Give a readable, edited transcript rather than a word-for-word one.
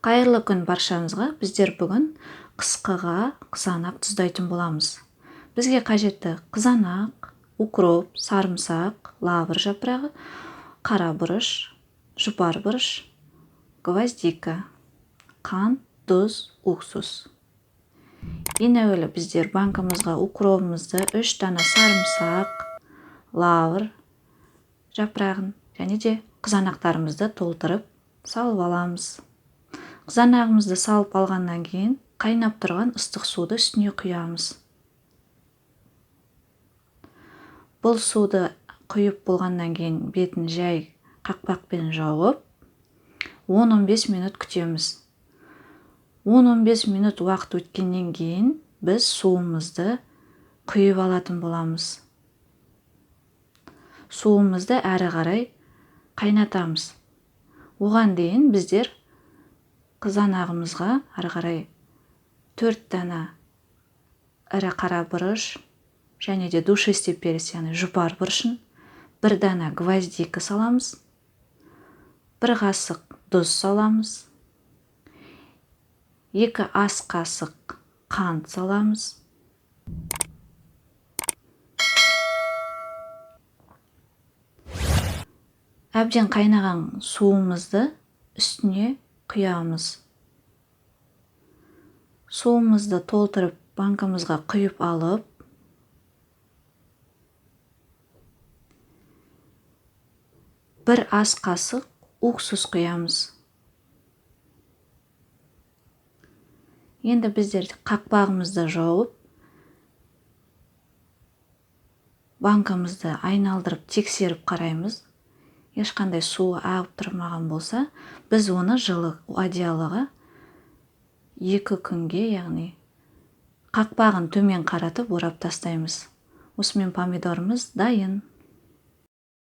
Қайырлы күн баршаңызға. Біздер бүгін қысқыға қызанақ тұздайтын боламыз. Бізге қажетті қызанақ, укроп, сарымсақ, лавр жапырағы, қара бұрыш, жұпар бұрыш, гвоздика, қант, тұз, уксус. Ең әуелі біздер банкамызға укробымызды, 3 дана сарымсақ, лавр жапырағын және де қызанақтарымызды толтырып салып аламыз. Қызанағымызды салып алғаннан кейін қайнап тұрған ыстық суды үстіне құямыз. Бұл суды құйып болғаннан кейін бетін жай қақпақпен жауып 10-15 минут күтеміз. 10-15 минут уақыт өткеннен кейін біз суымызды құйып алатын боламыз. Суымызды әрі қарай қайнатамыз. Оған дейін біздер қызанағымызға әрі қарай 4 дана ірі қара бұрыш және де душисті перец, яғни жұпар бұрышын, 1 дана гвоздика саламыз, 1 қасық тұз саламыз, 2 ас қасық қант саламыз, әбден қайнаған суымызды үстіне құямыз. Суымызды толтырып банкамызға құйып алып, бір ас қасық уксус құямыз. Енді біздер қақпағымызды жауып, банкамызды айналдырып тексеріп қараймыз. Ешқандай суы ағып тұрмаған болса, біз оны жылы одеялоға 2 күнге, яғни қақпағын төмен қаратып орап тастаймыз. Осымен помидорымыз дайын.